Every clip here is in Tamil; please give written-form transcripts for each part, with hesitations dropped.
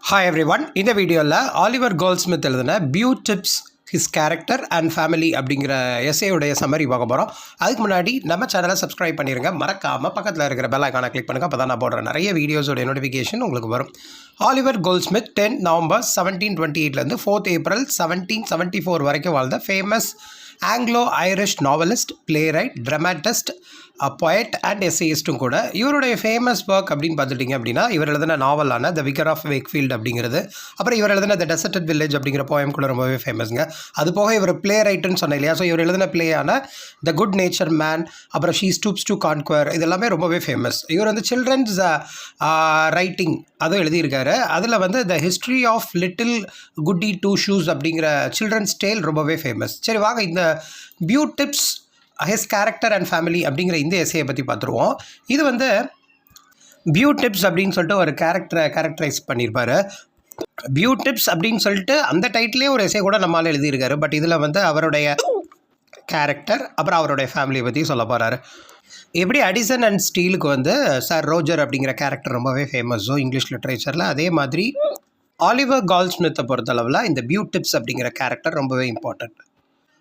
Hi everyone. இந்த வீடியோவில் ஆலிவர் கோல்ட்ஸ்மித் எழுதின Beau Tibbs his character and family அப்படிங்கிற எஸ்ஏயுடைய சம்மரி பார்க்க போகிறோம். அதுக்கு முன்னாடி நம்ம சேனலை சப்ஸ்கிரைப் பண்ணிடுங்க. மறக்காமல் பக்கத்தில் இருக்கிற பெல் ஐக்கானை கிளிக் பண்ணுங்கள். அப்போ தான் நான் போடுற நிறைய வீடியோஸோட நோட்டிஃபிகேஷன் உங்களுக்கு வரும். ஆலிவர் கோல்ட்ஸ்மித் 10 நவம்பர் 1728 4 ஏப்ரல் 1774 வரைக்கும் வாழ்ந்த famous Anglo Irish novelist, playwright, dramatist, poet and எஸ்ஏயிஸ்ட்டும் கூட. இவருடைய ஃபேமஸ் ஒர்க் அப்படின்னு பார்த்துட்டிங்க அப்படின்னா, இவர் எழுதின நாவலான த விக்கர் ஆஃப் வேக்ஃபீல்டு அப்படிங்கிறது, அப்புறம் இவர் எழுதின த டெசர்டட் வில்லேஜ் அப்படிங்கிற போயம் கூட ரொம்பவே ஃபேமஸ்ங்க. அது போக இவர் பிளே ரைட்டுன்னு சொன்னேன் இல்லையா, ஸோ இவர் எழுதின பிளேயான த குட் நேச்சர் மேன், அப்புறம் ஷீ ஸ்டூப்ஸ் டு கான்குவர், இது எல்லாமே ரொம்பவே ஃபேமஸ். இவர் வந்து சில்ட்ரன்ஸ் ரைட்டிங் அதுவும் எழுதியிருக்காரு. அதில் வந்து the history of little goody two shoes அப்படிங்கிற சில்ட்ரன்ஸ் டேல் ரொம்பவே ஃபேமஸ். சரி வாங்க, இந்த Beau Tibbs his character and family அப்படிங்கிற இந்த எஸ்ஏயை பற்றி பார்த்துருவோம். இது வந்து பியூ டிப்ஸ் அப்படின்னு சொல்லிட்டு ஒரு கேரக்டரைஸ் பண்ணியிருப்பார். பியூ டிப்ஸ் அப்படின்னு சொல்லிட்டு அந்த டைட்டிலே ஒரு எஸ்ஏ கூட நம்மளால் எழுதியிருக்காரு. பட் இதில் வந்து அவருடைய கேரக்டர் அப்புறம் அவருடைய ஃபேமிலியை பற்றி சொல்ல போகிறாரு. எப்படி அடிசன் அண்ட் ஸ்டீலுக்கு வந்து சார் ரோஜர் அப்படிங்கிற கேரக்டர் ரொம்பவே ஃபேமஸோ இங்கிலீஷ் லிட்ரேச்சரில், அதே மாதிரி ஆலிவர் கோல்ட்ஸ்மித்தை பொறுத்தளவில் இந்த பியூ டிப்ஸ் அப்படிங்கிற கேரக்டர் ரொம்பவே இம்பார்ட்டண்ட்.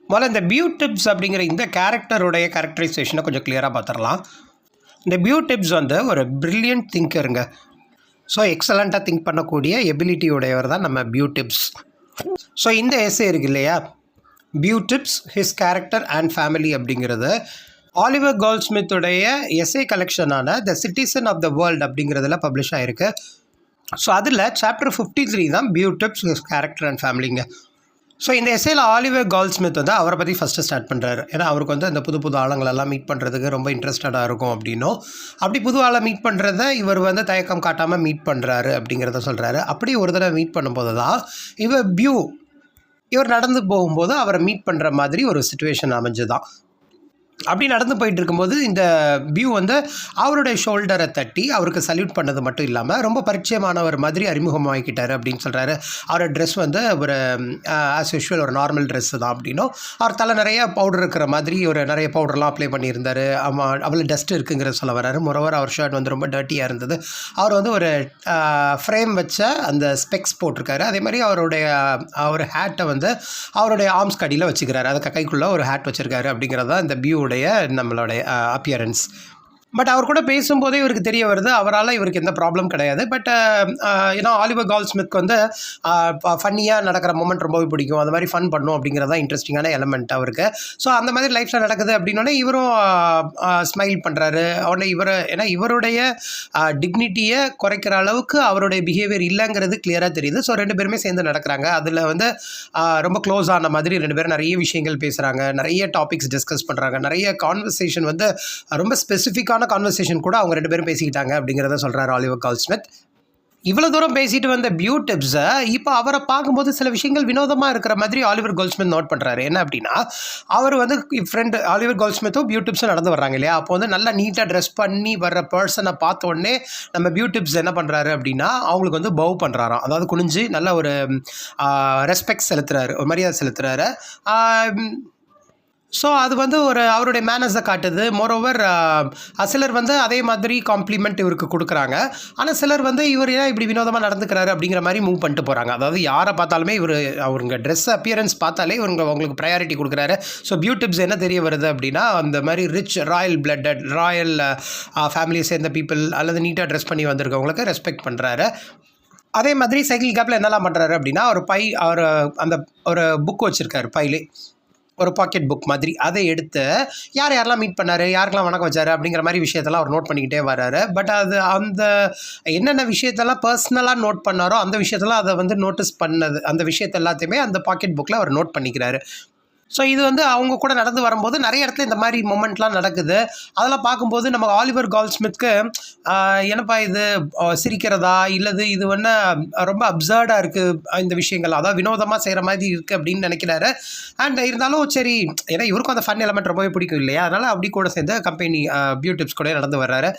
முதல்ல இந்த பியூ டிப்ஸ் அப்படிங்கிற இந்த கேரக்டருடைய கேரக்டரைசேஷனை கொஞ்சம் கிளியராக பார்த்துடலாம். இந்த பியூ டிப்ஸ் வந்து ஒரு பிரில்லியன்ட் திங்கருங்க. ஸோ எக்ஸலண்ட்டாக திங்க் பண்ணக்கூடிய எபிலிட்டியுடையவர் தான் நம்ம பியூ டிப்ஸ். ஸோ இந்த எஸ்ஏ இருக்கு இல்லையா, Beau Tibbs his character and family அப்படிங்கிறது ஆலிவர் கோல்ட்ஸ்மித்துடைய எஸ்ஏ கலெக்ஷனான the citizen of the world அப்படிங்கிறதுல பப்ளிஷ் ஆகிருக்கு. ஸோ அதில் சாப்டர் 53 தான் Beau Tibbs his character and ஃபேமிலிங்க. ஸோ இந்த எஸ்ஏயில் ஆலிவர் கோல்ட்ஸ்மித் வந்து அவரை பற்றி ஃபஸ்ட்டு ஸ்டார்ட் பண்ணுறாரு. ஏன்னா அவருக்கு வந்து அந்த புது ஆளுங்களெல்லாம் மீட் பண்ணுறதுக்கு ரொம்ப இன்ட்ரெஸ்டடாக இருக்கும் அப்படின்னும், அப்படி புது ஆளை மீட் பண்ணுறத இவர் வந்து தயக்கம் காட்டாமல் மீட் பண்ணுறாரு அப்படிங்கிறத சொல்கிறாரு. அப்படி ஒரு தடவை மீட் பண்ணும்போது தான் இவர் நடந்து போகும்போது அவரை மீட் பண்ணுற மாதிரி ஒரு சிச்சுவேஷன் அமைஞ்சுதான். அப்படி நடந்து போயிட்டு இருக்கும்போது இந்த பியூ வந்து அவருடைய ஷோல்டரை தட்டி அவருக்கு சல்யூட் பண்ணது மட்டும் இல்லாமல் ரொம்ப பரிச்சயமானவர் மாதிரி அறிமுகமாகிக்கிட்டார் அப்படின்னு சொல்கிறாரு. அவரோட ட்ரெஸ் வந்து ஒரு ஆஸ் யூஷுவல் ஒரு நார்மல் ட்ரெஸ்ஸு தான் அப்படின்னும், அவர் தலை நிறைய பவுடர் இருக்கிற மாதிரி ஒரு நிறைய பவுடர்லாம் அப்ளை பண்ணியிருந்தார். அவ்வளோ டஸ்ட் இருக்குங்கிறத சொல்ல வர்றாரு. மொரோவர் அவர் ஷர்ட் வந்து ரொம்ப டர்ட்டியாக இருந்தது. அவர் வந்து ஒரு ஃப்ரேம் வச்ச அந்த ஸ்பெக்ஸ் போட்டிருக்காரு. அதே மாதிரி அவர் ஹேட்டை வந்து அவருடைய ஆர்ம்ஸ் கடியில் வச்சுக்கிறாரு. அதுக்கு கைக்குள்ளே ஒரு ஹேட் வச்சுருக்காரு அப்படிங்கிறதா இந்த பியூ நம்மளுடைய அப்பியரன்ஸ். பட் அவர் கூட பேசும்போதே இவருக்கு தெரிய வருது அவரால் இவருக்கு எந்த ப்ராப்ளம் கிடையாது. பட் ஏன்னா ஆலிவர் கோல்ட்ஸ்மித்க்கு வந்து ஃபன்னியாக நடக்கிற மூமெண்ட் ரொம்பவே பிடிக்கும். அது மாதிரி ஃபன் பண்ணும் அப்படிங்கிறதா இன்ட்ரெஸ்டிங்கான எலமெண்ட் அவருக்கு. ஸோ அந்த மாதிரி லைஃப்பில் நடக்குது அப்படின்னோடனே இவரும் ஸ்மைல் பண்ணுறாரு. ஏன்னா இவருடைய டிக்னிட்டியை குறைக்கிற அளவுக்கு அவருடைய பிஹேவியர் இல்லைங்கிறது கிளியராக தெரியுது. ஸோ ரெண்டு பேருமே சேர்ந்து நடக்கிறாங்க. அதில் வந்து ரொம்ப க்ளோஸ் ஆன மாதிரி ரெண்டு பேரும் நிறைய விஷயங்கள் பேசுகிறாங்க, நிறைய டாபிக்ஸ் டிஸ்கஸ் பண்ணுறாங்க, நிறைய கான்வர்சேஷன் வந்து ரொம்ப ஸ்பெசிஃபிக்கான கான்வர்சேஷன் கூட அவங்க ரெண்டு பேரும் பேசிக்கிட்டாங்க அப்படிங்கிறத சொல்கிறார் ஆலிவர் கோல்ட்ஸ்மித். இவ்வளோ தூரம் பேசிட்டு வந்த பியூ டிப்ஸை இப்போ அவரை பார்க்கும்போது சில விஷயங்கள் வினோதமாக இருக்கிற மாதிரி ஆலிவர் கோல்ட்ஸ்மித் நோட் பண்ணுறாரு. என்ன அப்படின்னா, அவர் வந்து ஃப்ரெண்டு ஆலிவர் கோல்ட்ஸ்மித்தும் பியூ டிப்ஸும் நடந்து வர்றாங்க இல்லையா, அப்போ வந்து நல்லா நீட்டாக ட்ரெஸ் பண்ணி வர்ற பர்சனை பார்த்த உடனே நம்ம பியூ டிப்ஸ் என்ன பண்ணுறாரு அப்படின்னா அவங்களுக்கு வந்து பவ் பண்ணுறாராம். அதாவது குனிஞ்சு நல்ல ஒரு ரெஸ்பெக்ட் செலுத்துறாரு, ஒரு மரியாதை செலுத்துறாரு. ஸோ அது வந்து அவருடைய மேனர்ஸை காட்டுது. மோரோவர் சிலர் வந்து அதே மாதிரி காம்ப்ளிமெண்ட் இவருக்கு கொடுக்குறாங்க. ஆனால் சிலர் வந்து இவர் ஏன் இப்படி வினோதமாக நடந்துக்கிறாரு அப்படிங்கிற மாதிரி மூவ் பண்ணிட்டு போகிறாங்க. அதாவது யாரை பார்த்தாலுமே அவருங்க ட்ரெஸ் அப்பியரன்ஸ் பார்த்தாலே அவங்களுக்கு ப்ரையாரிட்டி கொடுக்குறாரு. ஸோ பியூ டிப்ஸ் என்ன தெரிய வருது அப்படின்னா, அந்த மாதிரி ரிச் ராயல் பிளட்டட் ராயல் ஃபேமிலியை சேர்ந்த பீப்புள் அல்லது நீட்டாக ட்ரெஸ் பண்ணி வந்திருக்கவங்களுக்கு ரெஸ்பெக்ட் பண்ணுறாரு. அதே மாதிரி சைக்கிள் கேப்பில் என்னெல்லாம் பண்ணுறாரு அப்படின்னா, அவர் அந்த ஒரு புக் வச்சுருக்காரு, பையிலே ஒரு பாக்கெட் புக் மாதிரி. அதை எடுத்து யாரெல்லாம் மீட் பண்ணார், யாருக்கெல்லாம் வணக்கம் வச்சார் அப்படிங்கிற மாதிரி விஷயத்தெல்லாம் அவர் நோட் பண்ணிக்கிட்டே வர்றாரு. பட் அது அந்த என்னென்ன விஷயத்தெல்லாம் பர்சனலாக நோட் பண்ணாரோ அந்த விஷயத்தெல்லாம் அதை வந்து நோட்டீஸ் பண்ணது, அந்த விஷயத்த எல்லாத்தையுமே அந்த பாக்கெட் புக்கில் அவர் நோட் பண்ணிக்கிறாரு. ஸோ இது வந்து அவங்க கூட நடந்து வரும்போது நிறைய இடத்துல இந்த மாதிரி மொமெண்ட்லாம் நடக்குது. அதெல்லாம் பார்க்கும்போது நம்ம ஆலிவர் கோல்ட்ஸ்மித்க்கு என்னப்பா இது சிரிக்கிறதா இல்லது இது வந்து ரொம்ப அப்சர்டாக இருக்குது இந்த விஷயங்கள், அதாவது வினோதமாக செய்கிற மாதிரி இருக்குது அப்படின்னு நினைக்கிறாரு. அண்ட் இருந்தாலும் சரி, ஏன்னா இவருக்கும் அந்த ஃபன் எலமெண்ட் ரொம்பவே பிடிக்கும் இல்லையா, அதனால் அப்படி கூட சேர்ந்து கம்பெனி பியூ டிப்ஸ் கூட நடந்து வர்றாரு.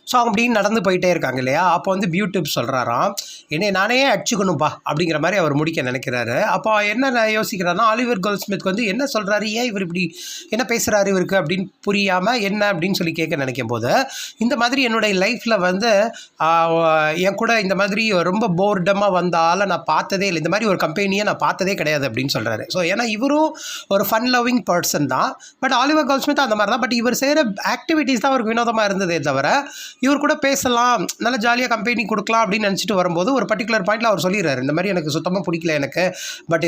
ஸோ அவங்க அப்படின்னு நடந்து போயிட்டே இருக்காங்க இல்லையா, அப்போ வந்து பியூடிப் சொல்கிறாராம், என்னை நானே அடிச்சுக்கணும்ப்பா அப்படிங்கிற மாதிரி அவர் முடிக்க நினைக்கிறாரு. அப்போ என்ன யோசிக்கிறாருன்னா, ஆலிவர் கோல்ட்ஸ்மித் வந்து என்ன சொல்கிறாரு, ஏன் இவர் இப்படி என்ன பேசுகிறாரு இவருக்கு அப்படின்னு புரியாமல் என்ன அப்படின்னு சொல்லி கேட்க நினைக்கும் போது, இந்த மாதிரி என்னுடைய லைஃப்பில் வந்து என் கூட இந்த மாதிரி ரொம்ப போர்டமாக வந்த ஆளை நான் பார்த்ததே இல்லை, இந்த மாதிரி ஒரு கம்பெனியை நான் பார்த்ததே கிடையாது அப்படின்னு சொல்கிறாரு. ஸோ ஏன்னா இவரும் ஒரு ஃபன் லவ்விங் பர்சன் தான், பட் ஆலிவர் கோல்ட்ஸ்மித் அந்த மாதிரி தான். பட் இவர் செய்கிற ஆக்டிவிட்டீஸ் தான் அவருக்கு வினோதமாக இருந்ததே தவிர, இவர் கூட பேசலாம், நல்லா ஜாலியாக கம்பெனி கொடுக்கலாம் அப்படின்னு நினச்சிட்டு வரும்போது ஒரு பர்டிகுலர் பாயிண்டில் அவர் சொல்லிடுறாரு, இந்த மாதிரி எனக்கு சுத்தமாக பிடிக்கல எனக்கு, பட்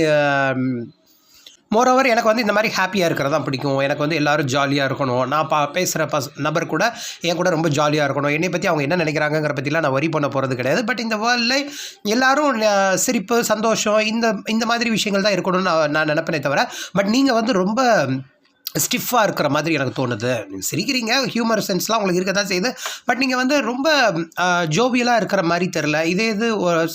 மோரோவர் எனக்கு வந்து இந்த மாதிரி ஹாப்பியாக இருக்கிறது தான் பிடிக்கும், எனக்கு வந்து எல்லோரும் ஜாலியாக இருக்கணும், நான் பேசுகிற நபர் கூட என் கூட ரொம்ப ஜாலியாக இருக்கணும், என்னை பற்றி அவங்க என்ன நினைக்கிறாங்கிற பற்றிலாம் நான் வரி பண்ண போகிறது கிடையாது. பட் இந்த வேர்ல்டில் எல்லோரும் சிரிப்பு சந்தோஷம் இந்த மாதிரி விஷயங்கள் தான் இருக்கணும்னு நான் நினைப்பேனே தவிர, பட் நீங்கள் வந்து ரொம்ப ஸ்டிஃபாக இருக்கிற மாதிரி எனக்கு தோணுது. சிரிக்கிறீங்க, ஹியூமர் சென்ஸ்லாம் உங்களுக்கு இருக்க தான் செய்யுது, பட் நீங்கள் வந்து ரொம்ப ஜோவியலாக இருக்கிற மாதிரி தெரில, இது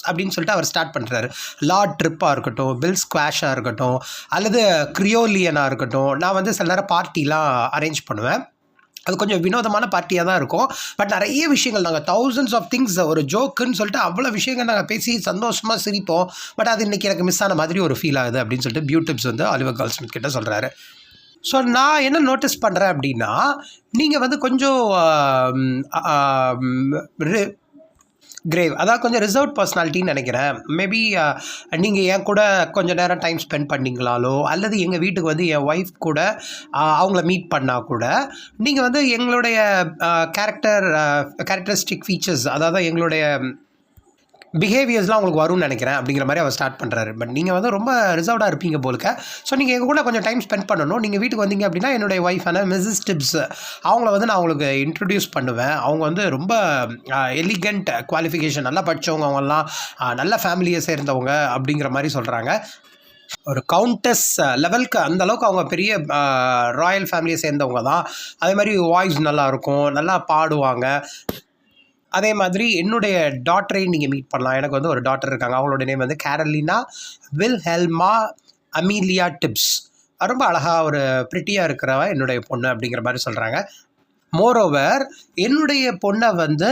அப்படின்னு சொல்லிட்டு அவர் ஸ்டார்ட் பண்ணுறாரு. லார்ட் ட்ரிப்பாக இருக்கட்டும், பில் ஸ்குவாஷாக இருக்கட்டும், அல்லது கிரியோலியனாக இருக்கட்டும், நான் வந்து சில நேரம் பார்ட்டிலாம் அரேஞ்ச் பண்ணுவேன். அது கொஞ்சம் வினோதமான பார்ட்டியாக தான் இருக்கும், பட் நிறைய விஷயங்கள் நாங்கள் தௌசண்ட்ஸ் ஆஃப் திங்ஸ் ஒரு ஜோக்குன்னு சொல்லிட்டு அவ்வளோ விஷயங்கள் நாங்கள் பேசி சந்தோஷமாக சிரிப்போம், பட் அது இன்றைக்கி எனக்கு மிஸ் ஆன மாதிரி ஒரு ஃபீல் ஆகுது அப்படின்னு சொல்லிட்டு பியூடிப்ஸ் வந்து ஆலிவர் கோல்ட்ஸ்மித் கிட்ட சொல்கிறாரு. ஸோ நான் என்ன நோட்டீஸ் பண்ணுறேன் அப்படின்னா, நீங்கள் வந்து கொஞ்சம் கிரேவ், அதாவது கொஞ்சம் ரிசர்வ் பர்சனாலிட்டின்னு நினைக்கிறேன். மேபி நீங்கள் என் கூட கொஞ்சம் நேரம் டைம் ஸ்பெண்ட் பண்ணிங்களாலோ, அல்லது எங்கள் வீட்டுக்கு வந்து என் ஒய்ஃப் கூட அவங்கள மீட் பண்ணால் கூட, நீங்கள் வந்து எங்களுடைய கேரக்டரிஸ்டிக் ஃபீச்சர்ஸ், அதாவது எங்களுடைய பிஹேவியர்ஸ்லாம் உங்களுக்கு வரும்னு நினைக்கிறேன் அப்படிங்கிற மாதிரி அவர் ஸ்டார்ட் பண்ணுறாரு. பட் நீங்கள் வந்து ரொம்ப ரிசர்வ்டாக இருப்பீங்க போலுக்க. ஸோ நீங்கள் எங்கள் கூட கொஞ்சம் டைம் ஸ்பெண்ட் பண்ணணும். நீங்கள் வீட்டுக்கு வந்தீங்க அப்படின்னா என்னுடைய ஒய்ஃபான மிஸ்ஸஸ் டிப்ஸ் அவங்கள வந்து நான் உங்களுக்கு இன்ட்ரடியூஸ் பண்ணுவேன். அவங்க வந்து ரொம்ப எலிகண்ட் குவாலிஃபிகேஷன், நல்லா படித்தவங்க, அவங்கெல்லாம் நல்ல ஃபேமிலியை சேர்ந்தவங்க அப்படிங்கிற மாதிரி சொல்கிறாங்க. ஒரு கவுண்டஸ் லெவலுக்கு அந்தளவுக்கு அவங்க பெரிய ராயல் ஃபேமிலியை சேர்ந்தவங்க தான். அதே மாதிரி வாய்ஸ் நல்லாயிருக்கும், நல்லா பாடுவாங்க. அதே மாதிரி என்னுடைய டாட்டரையும் நீங்கள் மீட் பண்ணலாம். எனக்கு வந்து ஒரு டாட்டர் இருக்காங்க, அவங்களோட நேம் வந்து கேரலினா வில்ஹெல்மா அமீலியா டிப்ஸ். ரொம்ப அழகாக ஒரு ப்ரிட்டியாக இருக்கிறவ என்னுடைய பொண்ணு அப்படிங்கிற மாதிரி சொல்கிறாங்க. மோரோவர் என்னுடைய பொண்ணை வந்து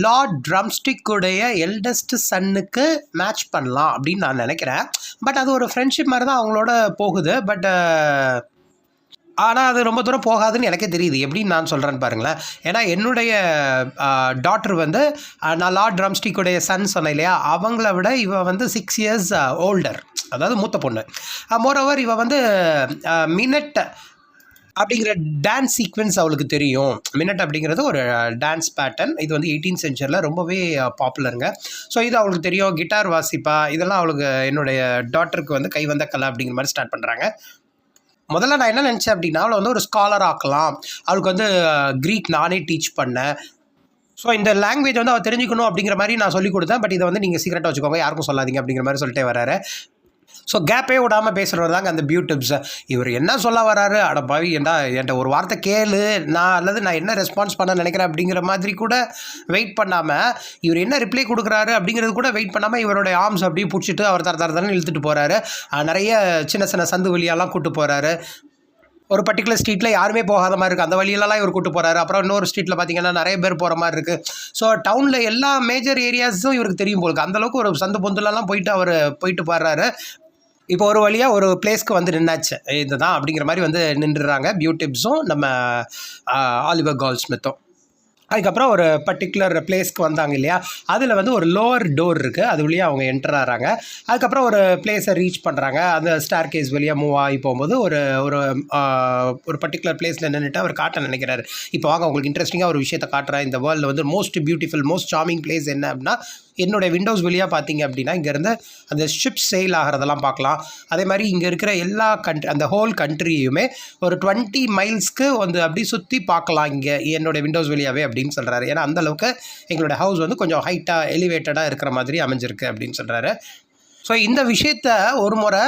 லார்ட் ட்ரம்ஸ்டிக்குடைய எல்டஸ்ட் சன்னுக்கு மேட்ச் பண்ணலாம் அப்படின்னு நான் நினைக்கிறேன். பட் அது ஒரு ஃப்ரெண்ட்ஷிப் மாதிரி தான் அவங்களோட போகுது. பட் ஆனால் அது ரொம்ப தூரம் போகாதுன்னு எனக்கே தெரியுது. எப்படின்னு நான் சொல்கிறேன்னு பாருங்களேன். ஏன்னா என்னுடைய டாட்டர் வந்து நான் லார்ட் ட்ரம்ஸ்டிக்குடைய சன் சொன்னேன் இல்லையா, அவங்கள விட இவள் வந்து 6 இயர்ஸ் ஓல்டர், அதாவது மூத்த பொண்ணு. மோரோவர் இவள் வந்து மினட் அப்படிங்கிற டான்ஸ் சீக்வென்ஸ் அவளுக்கு தெரியும். மினட் அப்படிங்கிறது ஒரு டான்ஸ் பேட்டர்ன். இது வந்து 18th சென்ச்சுரியில் ரொம்பவே பாப்புலருங்க. ஸோ இது அவளுக்கு தெரியும். கிட்டார் வாசிப்பா, இதெல்லாம் அவளுக்கு என்னுடைய டாட்டருக்கு வந்து கை வந்த கலை அப்படிங்கிற மாதிரி ஸ்டார்ட் பண்ணுறாங்க. முதல்ல நான் என்ன நினச்சேன் அப்படின்னா, அவளை வந்து ஒரு ஸ்காலர் ஆக்கலாம், அவளுக்கு வந்து க்ரீக் நானே டீச் பண்ணேன். ஸோ இந்த லாங்குவேஜ் வந்து அவள் தெரிஞ்சுக்கணும் அப்படிங்கிற மாதிரி நான் சொல்லிக் கொடுத்தேன். பட் இதை வந்து நீங்கள் சீக்கிரட்டாக வச்சுக்கோங்க, யாருக்கும் சொல்லாதீங்க அப்படிங்கிற மாதிரி சொல்லிட்டே வராரு. ஸோ கேப்பே விடாமல் பேசுகிறவர் தாங்க அந்த பியூடிப்ஸ். இவர் என்ன சொல்ல வராரு, அட பாவி என்கிட்ட ஒரு வார்த்தை கேளு, நான் என்ன ரெஸ்பான்ஸ் பண்ண நினைக்கிறேன் அப்படிங்கிற மாதிரி கூட வெயிட் பண்ணாமல், இவர் என்ன ரிப்ளை கொடுக்குறாரு அப்படிங்கிறது கூட வெயிட் பண்ணாமல் இவருடைய ஆர்ம்ஸ் அப்படியே பிடிச்சிட்டு அவர் தரன்னு இழுத்துட்டு போகிறாரு. நிறைய சின்ன சின்ன சந்து வழியெல்லாம் கூப்பிட்டு போகிறாரு. ஒரு பர்டிகுலர் ஸ்ட்ரீட்டில் யாருமே போகாத மாதிரி இருக்குது, அந்த வழியிலலாம் இவர் கூட்டு போகிறாரு. அப்புறம் இன்னொரு ஸ்ட்ரீட்டில் பார்த்தீங்கன்னா நிறைய பேர் போகிற மாதிரி இருக்குது. ஸோ டவுனில் எல்லா மேஜர் ஏரியாஸும் இவருக்கு தெரியும் போலுக்கு. அந்தளவுக்கு ஒரு சந்து பொந்துலலாம் போயிட்டு பாடுறாரு. இப்போ ஒரு வழியாக ஒரு பிளேஸ்க்கு வந்து நின்னாச்சு, இதுதான் அப்படிங்கிற மாதிரி வந்து நின்றுறாங்க பியூடிப்ஸும் நம்ம ஆலிவர் கோல்ட்ஸ்மித்தும். அதுக்கப்புறம் ஒரு பர்டிகுலர் பிளேஸ்க்கு வந்தாங்க இல்லையா, அதில் வந்து ஒரு லோவர் டோர் இருக்குது, அது வழியாக அவங்க என்டர் ஆகிறாங்க. அதுக்கப்புறம் ஒரு பிளேஸை ரீச் பண்ணுறாங்க. அந்த ஸ்டார் கேஸ் வழியாக மூவ் ஆகி போகும்போது ஒரு பர்டிகுலர் பிளேஸில் நின்றுட்டு அவர் காட்ட நினைக்கிறாரு. இப்போ வாங்க உங்களுக்கு இன்ட்ரெஸ்டிங்காக ஒரு விஷயத்தை காட்டுறேன். இந்த வேர்ல்டில் வந்து most beautiful most charming place என்ன அப்படின்னா, என்னுடைய விண்டோஸ் வழியாக பார்த்தீங்க அப்படின்னா இங்கேருந்து அந்த ஷிப் செயில் ஆகிறதெல்லாம் பார்க்கலாம். அதே மாதிரி இங்கே இருக்கிற எல்லா அந்த ஹோல் கண்ட்ரியுமே ஒரு 20 மைல்ஸ்க்கு வந்து அப்படி சுற்றி பார்க்கலாம் இங்கே என்னுடைய விண்டோஸ் வழியாகவே அப்படின்னு சொல்கிறாரு. ஏன்னா அந்தளவுக்கு எங்களுடைய ஹவுஸ் வந்து கொஞ்சம் ஹைட்டாக எலிவேட்டடாக இருக்கிற மாதிரி அமைஞ்சிருக்கு அப்படின்னு சொல்கிறாரு. ஸோ இந்த விஷயத்த ஒரு முறை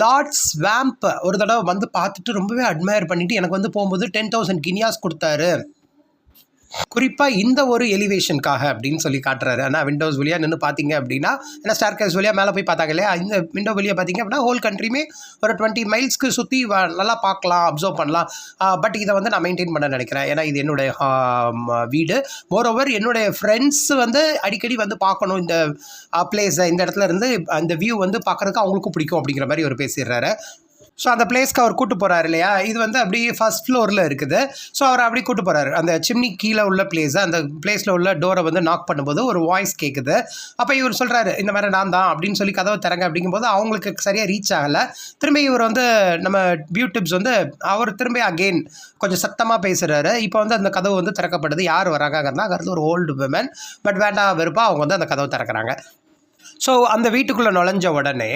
லார்ட் ஸ்வாம்ப் ஒரு தடவை வந்து பார்த்துட்டு ரொம்பவே அட்மையர் பண்ணிவிட்டு எனக்கு வந்து போகும்போது 10,000 கினியாஸ் கொடுத்தாரு. குறிப்பாக இந்த ஒரு எலிவேஷனுக்காக அப்படின்னு சொல்லி காட்டுறாரு. ஆனால் விண்டோஸ் வழியாக நின்று பார்த்தீங்க அப்படின்னா, ஏன்னா ஸ்டார்கேஸ் வழியாக மேலே போய் பார்த்தாங்க இல்லையா, இந்த விண்டோ வழியாக பார்த்தீங்க அப்படின்னா ஹோல் கண்ட்ரியுமே ஒரு 20 மைல்ஸ்க்கு சுற்றி நல்லா பார்க்கலாம், அப்சர்வ் பண்ணலாம். பட் இதை வந்து நான் மெயின்டைன் பண்ண நினைக்கிறேன். ஏன்னா இது என்னுடைய வீடு. மோரோவர் என்னுடைய ஃப்ரெண்ட்ஸ் வந்து அடிக்கடி வந்து பார்க்கணும் இந்த பிளேஸை, இந்த இடத்துல இருந்து அந்த வியூ வந்து பார்க்குறதுக்கு அவங்களுக்கும் பிடிக்கும் அப்படிங்கிற மாதிரி அவர் பேசிடுறாரு. ஸோ அந்த பிளேஸ்க்கு அவர் கூட்டு போகிறாரு இல்லையா, இது வந்து அப்படியே ஃபர்ஸ்ட் ஃப்ளோரில் இருக்குது. ஸோ அவர் அப்படி கூட்டு போகிறாரு. அந்த சிம்னி கீழே உள்ள பிளேஸை, அந்த பிளேஸில் உள்ள டோரை வந்து நாக் பண்ணும்போது ஒரு வாய்ஸ் கேட்குது. அப்போ இவர் சொல்கிறாரு, இந்த மாதிரி நான் தான் அப்படின்னு சொல்லி கதவை திறங்க அப்படிங்கும்போது அவங்களுக்கு சரியாக ரீச் ஆகலை. திரும்பி இவர் வந்து நம்ம வியூ டிப்ஸ் வந்து அவர் திரும்பி அகெயின் கொஞ்சம் சத்தமாக பேசுகிறாரு. இப்போ வந்து அந்த கதவு வந்து திறக்கப்படுது. யார் வராங்கன்னா அங்கே ஒரு ஓல்டு விமன். பட் வேண்டாம் வெறுப்பா அவங்க வந்து அந்த கதவை திறக்கிறாங்க. ஸோ அந்த வீட்டுக்குள்ளே நுழைஞ்ச உடனே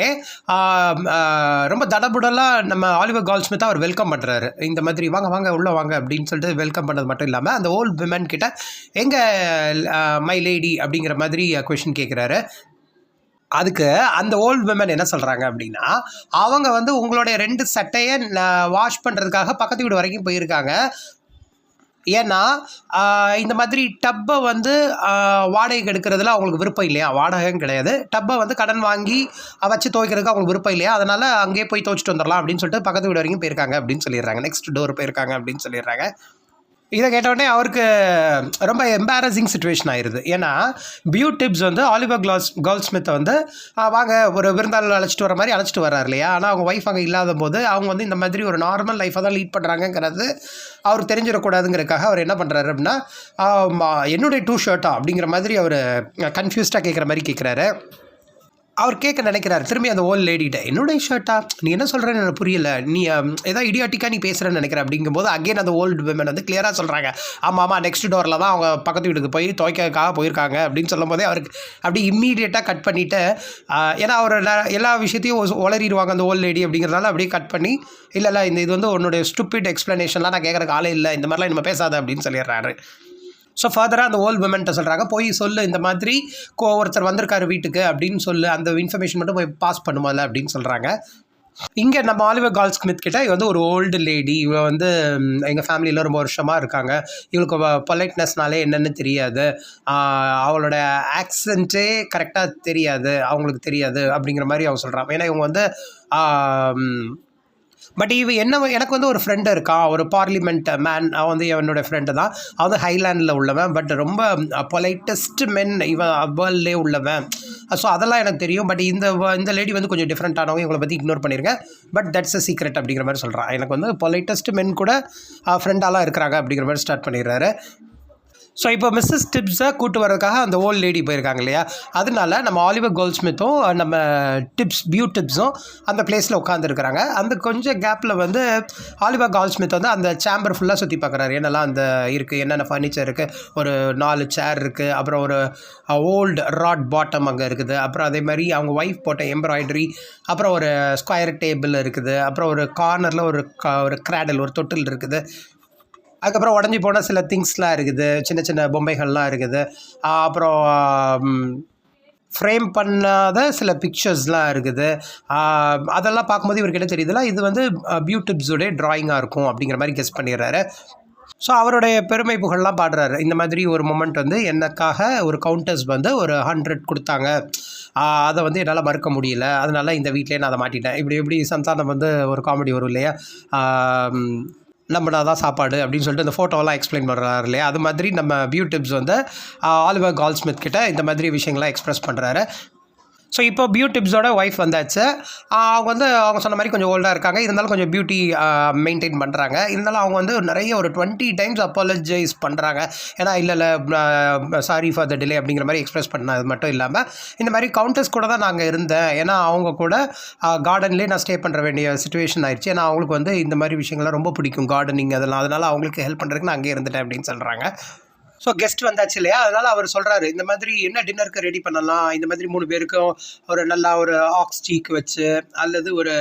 ரொம்ப தடபுடலாக நம்ம ஆலிவர் கால்ட்ஸ்மித் அவர் வெல்கம் பண்ணுறாரு. இந்த மாதிரி வாங்க வாங்க உள்ளே வாங்க அப்படின்னு சொல்லிட்டு வெல்கம் பண்ணது மட்டும் இல்லாமல் அந்த ஓல்டு விமன் கிட்ட எங்கே மை லேடி அப்படிங்கிற மாதிரி கொஷின் கேட்குறாரு. அதுக்கு அந்த ஓல்டு விமன் என்ன சொல்கிறாங்க அப்படின்னா, அவங்க வந்து உங்களுடைய 2 சட்டையை வாஷ் பண்ணுறதுக்காக பக்கத்து வீடு வரைக்கும் போயிருக்காங்க. ஏன்னா இந்த மாதிரி டப்பை வந்து வாடகைக்கு எடுக்கிறதுல அவங்களுக்கு விருப்பம் இல்லையா, வாடகையும் கிடையாது, டப்பை வந்து கடன் வாங்கி வச்சு துவைக்கிறதுக்கு அவங்களுக்கு விருப்பம் இல்லையா, அதனால் அங்கேயே போய் துவைச்சிட்டு வந்துடலாம் அப்படின்னு சொல்லிட்டு பக்கத்து வீடு வரைக்கும் போயிருக்காங்க அப்படின்னு சொல்லிடுறாங்க. நெக்ஸ்ட் டோர் போயிருக்காங்க அப்படின்னு சொல்லிடுறாங்க. இதை கேட்டவுடனே அவருக்கு ரொம்ப எம்பாரசிங் சுச்சுவேஷன் ஆயிடுது. ஏன்னா வியூ டிப்ஸ் வந்து ஆலிவர் கால்ட்ஸ்மித்தை வந்து வாங்க ஒரு விருந்தாளர் அழைச்சிட்டு வர மாதிரி அழைச்சிட்டு வர்றாரு இல்லையா. ஆனால் அவங்க ஒய்ஃப் அங்கே இல்லாத போது அவங்க வந்து இந்த மாதிரி ஒரு நார்மல் லைஃப்பை தான் லீட் பண்ணுறாங்கங்கிறது அவருக்கு தெரிஞ்சிடக்கூடாதுங்கிறதுக்காக அவர் என்ன பண்ணுறாரு அப்படின்னா, என்னுடைய 2 ஷர்ட்டா அப்படிங்கிற மாதிரி அவர் கன்ஃபியூஸ்டாக கேட்குற மாதிரி கேட்குறாரு. அவர் கேட்க நினைக்கிறார் திரும்பி அந்த ஓல்டு லேடிகிட்ட, என்னுடைய ஷர்ட்டா, நீ என்ன சொல்கிறேன்னு எனக்கு புரியல, நீ ஏதாவது இடியாட்டிக்காக நீ பேசுகிறேன்னு நினைக்கிறேன் அப்படிங்கும்போது அகெயின் அந்த ஓல்டு விமன் வந்து கிளியராக சொல்கிறாங்க, ஆமாம் நெக்ஸ்ட் டோரில் தான் அவங்க பக்கத்து வீட்டுக்கு போய் துவைக்கிறதுக்காக போயிருக்காங்க அப்படின்னு சொல்லும் போதே அவருக்கு அப்படி இம்மீடியட்டாக கட் பண்ணிவிட்டு, ஏன்னா அவர் எல்லா விஷயத்தையும் உளறிடுவாங்க அந்த ஓல்டு லேடி அப்படிங்கிறதால அப்படியே கட் பண்ணி, இல்லை இது வந்து உன்னுடைய ஸ்டூபிட் எக்ஸ்ப்ளனேஷன்லாம் நான் கேட்குறக்கு ஆளே இல்லை, இந்த மாதிரிலாம் நம்ம பேசாத அப்படின்னு சொல்லிடுறாரு. ஸோ ஃபர்தராக அந்த ஓல்டு விமன்ட்ட சொல்கிறாங்க, போய் சொல்லு இந்த மாதிரி ஒருத்தர் வந்திருக்காரு வீட்டுக்கு அப்படின்னு சொல்லு, அந்த இன்ஃபர்மேஷன் மட்டும் போய் பாஸ் பண்ணுமால அப்படின்னு சொல்கிறாங்க. இங்கே நம்ம ஆலிவர் கால்ட்ஸ்மித் கிட்ட இவ வந்து ஒரு ஓல்டு லேடி, இவ வந்து எங்கள் ஃபேமிலியில் ரொம்ப வருஷமாக இருக்காங்க, இவளுக்கு பொலைட்னஸ்னாலே என்னென்னு தெரியாது, அவளோட ஆக்சென்ட்டே கரெக்டாக தெரியாது, அவங்களுக்கு தெரியாது அப்படிங்கிற மாதிரி அவங்க சொல்கிறாங்க. ஏன்னா இவங்க வந்து பட் எனக்கு வந்து ஒரு ஃப்ரெண்டு இருக்கான், ஒரு பார்லிமெண்ட் மேன், அவன் வந்து என்னோடய ஃப்ரெண்டு தான், அவன் வந்து ஹைலாண்டில் உள்ளவன், பட் ரொம்ப பொலைட்டஸ்ட் மென் இவன் வேர்ல்ட்லே உள்ளவன். ஸோ அதெல்லாம் எனக்கு தெரியும். பட் இந்த லேடி வந்து கொஞ்சம் டிஃப்ரெண்ட்டானவங்க, இவங்களை பற்றி இக்னோர் பண்ணியிருக்கேன், பட் தட்ஸ் அ சீக்ரெட் அப்படிங்கிற மாதிரி சொல்கிறான். எனக்கு வந்து பொலைட்டஸ்ட் மென் கூட ஃப்ரெண்டாலாம் இருக்கிறாங்க அப்படிங்கிற மாதிரி ஸ்டார்ட் பண்ணிடுறாரு. ஸோ இப்போ மிஸ்ஸஸ் டிப்ஸை கூட்டு வரதுக்காக அந்த ஓல்டு லேடி போயிருக்காங்க இல்லையா, அதனால நம்ம ஆலிவர் கோல்ட்ஸ்மித்தும் நம்ம வியூ டிப்ஸும் அந்த பிளேஸில் உட்காந்துருக்குறாங்க. அந்த கொஞ்சம் கேப்பில் வந்து ஆலிவர் கோல்ட்ஸ்மித் வந்து அந்த சேம்பர் ஃபுல்லாக சுற்றி பார்க்குறாரு. என்னெல்லாம் அந்த இருக்குது, என்னென்ன ஃபர்னிச்சர் இருக்குது, ஒரு 4 சேர் இருக்குது, அப்புறம் ஒரு ஓல்டு ராட் பாட்டம் அங்கே இருக்குது, அப்புறம் அதே மாதிரி அவங்க ஒய்ஃப் போட்ட எம்ப்ராய்டரி, அப்புறம் ஒரு ஸ்கொயர் டேபிள் இருக்குது, அப்புறம் ஒரு கார்னரில் ஒரு கிராடல், ஒரு தொட்டில் இருக்குது, அதுக்கப்புறம் உடஞ்சி போன சில திங்ஸ்லாம் இருக்குது, சின்ன சின்ன பொம்மைகள்லாம் இருக்குது, அப்புறம் ஃப்ரேம் பண்ணாத சில பிக்சர்ஸ்லாம் இருக்குது. அதெல்லாம் பார்க்கும்போது இவருக்கு என்ன தெரியுதுல, இது வந்து வியூ டிப்ஸோடைய ட்ராயிங்காக இருக்கும் அப்படிங்கிற மாதிரி கெஸ் பண்ணிடுறாரு. ஸோ அவருடைய பெருமை புகழ்லாம் பாடுறாரு. இந்த மாதிரி ஒரு மொமெண்ட் வந்து எனக்காக ஒரு கவுண்டர்ஸ் வந்து ஒரு 100 கொடுத்தாங்க, அதை வந்து என்னால் மறுக்க முடியல, அதனால் இந்த வீட்டிலே நான் அதை மாட்டிட்டேன். இப்படி சந்தானம் வந்து ஒரு காமெடி வரும் இல்லையா, நம்மளா தான் சாப்பாடு அப்படின்னு சொல்லிட்டு இந்த ஃபோட்டோவெல்லாம் எக்ஸ்பிளைன் பண்ணுறாரு இல்லையா, அது மாதிரி நம்ம வியூ டிப்ஸ் வந்து ஆலிவர் கால்ட்ஸ்மித் கிட்ட இந்த மாதிரி விஷயங்கள்லாம் எக்ஸ்ப்ரெஸ் பண்ணுறாரு. ஸோ இப்போ வியூ டிப்ஸோட ஒய்ஃப் வந்தாச்சு. அவங்க சொன்ன மாதிரி கொஞ்சம் ஓல்டாக இருக்காங்க, இருந்தாலும் கொஞ்சம் பியூட்டி மெயின்டைன் பண்ணுறாங்க. இருந்தாலும் அவங்க வந்து நிறைய ஒரு 20 டைம்ஸ் அப்பாலஜைஸ் பண்ணுறாங்க. ஏன்னா இல்லை சாரி ஃபார் த டிலே அப்படிங்கிற மாதிரி எக்ஸ்ப்ரெஸ் பண்ணது மட்டும் இல்லாமல், இந்த மாதிரி கவுண்டர்ஸ் கூட தான் நாங்கள் இருந்தேன், ஏன்னா அவங்க கூட கார்டன்லேயே நான் ஸ்டே பண்ணுற வேண்டிய சுச்சுவேஷன் ஆயிடுச்சு. ஏன்னா அவங்களுக்கு வந்து இந்த மாதிரி விஷயங்கள்லாம் ரொம்ப பிடிக்கும், கார்டனிங் அதனால் அவங்களுக்கு ஹெல்ப் பண்ணுறதுக்கு நான் அங்கே இருந்துட்டேன் அப்படின்னு சொல்கிறாங்க. ஸோ கெஸ்ட் வந்தாச்சு இல்லையா, அதனால் அவர் சொல்கிறாரு, இந்த மாதிரி என்ன டின்னருக்கு ரெடி பண்ணலாம், இந்த மாதிரி 3 பேருக்கும் ஒரு நல்லா ஒரு ஆக்ஸ் சீக் வச்சு அல்லது ஒரு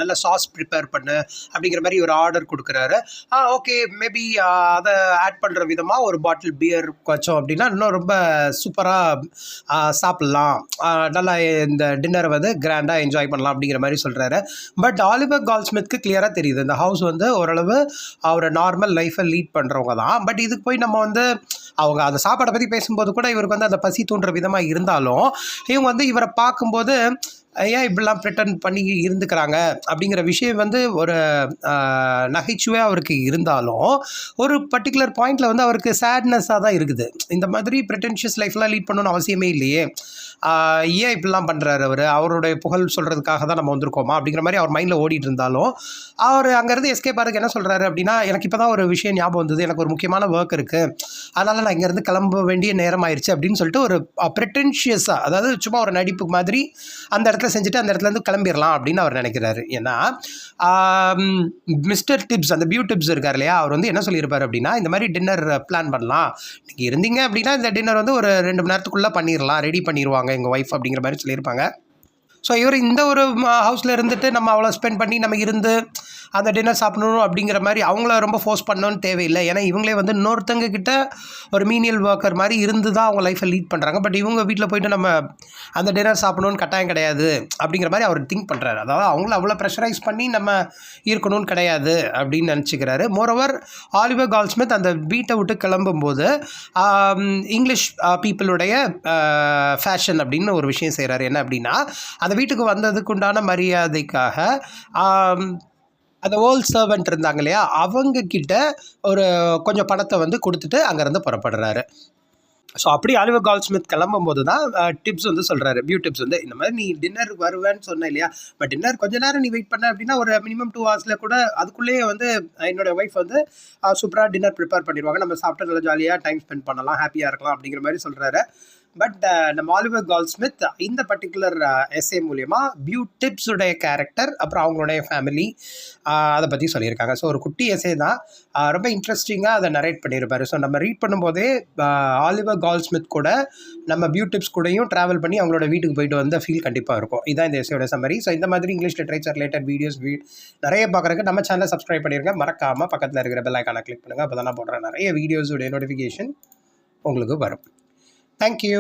நல்ல சாஸ் ப்ரிப்பேர் பண்ணு அப்படிங்கிற மாதிரி ஒரு ஆர்டர் கொடுக்குறாரு. ஓகே, மேபி அதை ஆட் பண்ணுற விதமாக ஒரு பாட்டில் பியர் வச்சோம் அப்படின்னா இன்னும் ரொம்ப சூப்பராக சாப்பிட்லாம், நல்லா இந்த டின்னரை வந்து கிராண்டாக என்ஜாய் பண்ணலாம் அப்படிங்கிற மாதிரி சொல்கிறாரு. பட் ஆலிவர் கால்ட்ஸ்மித்க்கு கிளியராக தெரியுது இந்த ஹவுஸ் வந்து ஓரளவு ஒரு நார்மல் லைஃப்பை லீட் பண்ணுறவங்க தான். பட் இதுக்கு போய் நம்ம வந்து அவங்க அந்த சாப்பாடை பற்றி பேசும்போது கூட இவருக்கு வந்து அந்த பசி தூண்டுற விதமாக இருந்தாலும் இவங்க வந்து இவரை பார்க்கும்போது ஏன் இப்படிலாம் ப்ரிட்டன் பண்ணி இருந்துக்கிறாங்க அப்படிங்கிற விஷயம் வந்து ஒரு நகைச்சுவையாக அவருக்கு இருந்தாலும் ஒரு பர்டிகுலர் பாயிண்டில் வந்து அவருக்கு சேட்னஸாக தான் இருக்குது. இந்த மாதிரி ப்ரிட்டென்ஷியஸ் லைஃப்லாம் லீட் பண்ணணும்னு அவசியமே இல்லையே, ஏன் இப்படிலாம் பண்ணுறாரு அவருடைய புகழ் சொல்கிறதுக்காக தான் நம்ம வந்திருக்கோமா அப்படிங்கிற மாதிரி அவர் மைண்டில் ஓடிட்டு இருந்தாலும் அவர் அங்கேருந்து எஸ்கேப் ஆகிறதுக்கு என்ன சொல்கிறாரு அப்படின்னா, எனக்கு இப்போ தான் ஒரு விஷயம் ஞாபகம் வந்தது, எனக்கு ஒரு முக்கியமான ஒர்க் இருக்குது, அதனால் நான் இங்கேருந்து கிளம்ப வேண்டிய நேரம் ஆயிடுச்சு அப்படின்னு சொல்லிட்டு ஒரு ப்ரிட்டென்ஷியஸாக, அதாவது சும்மா ஒரு நடிப்பு மாதிரி அந்த இடத்துல செஞ்சுட்டு அந்த இடத்துலேருந்து கிளம்பிடலாம் அப்படின்னு அவர் நினைக்கிறாரு. ஏன்னா மிஸ்டர் டிப்ஸ், அந்த பியூ டிப்ஸ் இருக்கார் இல்லையா, அவர் வந்து என்ன சொல்லியிருப்பார் அப்படின்னா, இந்த மாதிரி டின்னர் பிளான் பண்ணலாம், நீங்கள் இருந்தீங்க அப்படின்னா இந்த டின்னர் வந்து ஒரு 2 மணி நேரத்துக்குள்ளே பண்ணிடலாம், ரெடி பண்ணிடுவாங்க எங்கள் ஒய்ஃப் அப்படிங்கிற மாதிரி சொல்லியிருப்பாங்க. ஸோ இவர் இந்த ஒரு ஹவுஸில் இருந்துட்டு நம்ம அவ்வளோ ஸ்பெண்ட் பண்ணி நம்ம இருந்து அந்த டின்னர் சாப்பிடணும் அப்படிங்கிற மாதிரி அவங்கள ரொம்ப ஃபோர்ஸ் பண்ணணும்னு தேவையில்லை. ஏன்னா இவங்களே வந்து இன்னொருத்தங்க கிட்ட ஒரு மீனியல் ஒர்க்கர் மாதிரி இருந்து தான் அவங்க லைஃப்பை லீட் பண்ணுறாங்க. பட் இவங்க வீட்டில் போய்ட்டு நம்ம அந்த டின்னர் சாப்பிடணும்னு கட்டாயம் கிடையாது அப்படிங்கிற மாதிரி அவர் திங்க் பண்ணுறாரு. அதாவது அவங்கள அவ்வளோ ப்ரெஷரைஸ் பண்ணி நம்ம இருக்கணும்னு கிடையாது அப்படின்னு நினச்சிக்கிறாரு. மோரோவர் ஆலிவர் கால்ட்ஸ்மித் அந்த வீட்டை விட்டு கிளம்பும்போது இங்கிலீஷ் பீப்புளுடைய ஃபேஷன் அப்படின்னு ஒரு விஷயம் செய்கிறாரு. என்ன அப்படின்னா, அந்த வீட்டுக்கு வந்ததுக்கு உண்டான மரியாதைக்காக அந்த ஓல்ட் சர்வெண்ட் இருந்தாங்க இல்லையா, அவங்கக்கிட்ட ஒரு கொஞ்சம் பணத்தை வந்து கொடுத்துட்டு அங்கேருந்து புறப்படுறாரு. ஸோ அப்படி ஆலிவர் கால்ட்ஸ்மித் கிளம்பும்போது தான் டிப்ஸ் வந்து சொல்கிறாரு, பியூ டிப்ஸ் வந்து, இந்த மாதிரி நீ டின்னருக்கு வருவேன்னு சொன்ன இல்லையா, பட் டின்னர் கொஞ்சம் நேரம் நீ வெயிட் பண்ண அப்படின்னா ஒரு மினிமம் 2 ஹவர்ஸில் கூட அதுக்குள்ளேயே வந்து என்னோடய ஒய்ஃப் வந்து சூப்பராக டின்னர் ப்ரிப்பேர் பண்ணிடுவாங்க, நம்ம சாப்பிட்டு நல்லா ஜாலியாக டைம் ஸ்பெண்ட் பண்ணலாம், ஹாப்பியாக இருக்கலாம் அப்படிங்கிற மாதிரி சொல்கிறாரு. பட் நம்ம ஆலிவர் கால்ட்ஸ்மித் இந்த பர்டிகுலர் எஸ்ஏ மூலயமா பியூ டிப்ஸுடைய கேரக்டர் அப்புறம் அவங்களுடைய ஃபேமிலி அதை பற்றி சொல்லியிருக்காங்க. ஸோ ஒரு குட்டி எஸ்ஏ தான், ரொம்ப இன்ட்ரெஸ்டிங்காக அதை நரேட் பண்ணியிருப்பார். ஸோ நம்ம ரீட் பண்ணும்போதே ஆலிவர் கால்ட்ஸ்மித் கூட நம்ம பியூ டிப்ஸ் கூடயும் ட்ராவல் பண்ணி அவங்களோட வீட்டுக்கு போயிட்டு வந்த ஃபீல் கண்டிப்பாக இருக்கும். இதுதான் இந்த எஸ்ஏயோட சம்மரி. ஸோ இந்த மாதிரி இங்கிலீஷ் லிட்ரேச்சர் ரிலேட்டட் வீடியோஸ் நிறைய பார்க்குறதுக்கு நம்ம சேனலை சப்ஸ்கிரைப் பண்ணிடுங்க. மறக்காமல் பக்கத்தில் இருக்கிற பெல் ஐக்கானை கிளிக் பண்ணுங்கள். அப்போ தான் நான் போடுற நிறைய வீடியோஸுடைய நோட்டிஃபிகேஷன் உங்களுக்கு வரும். Thank you.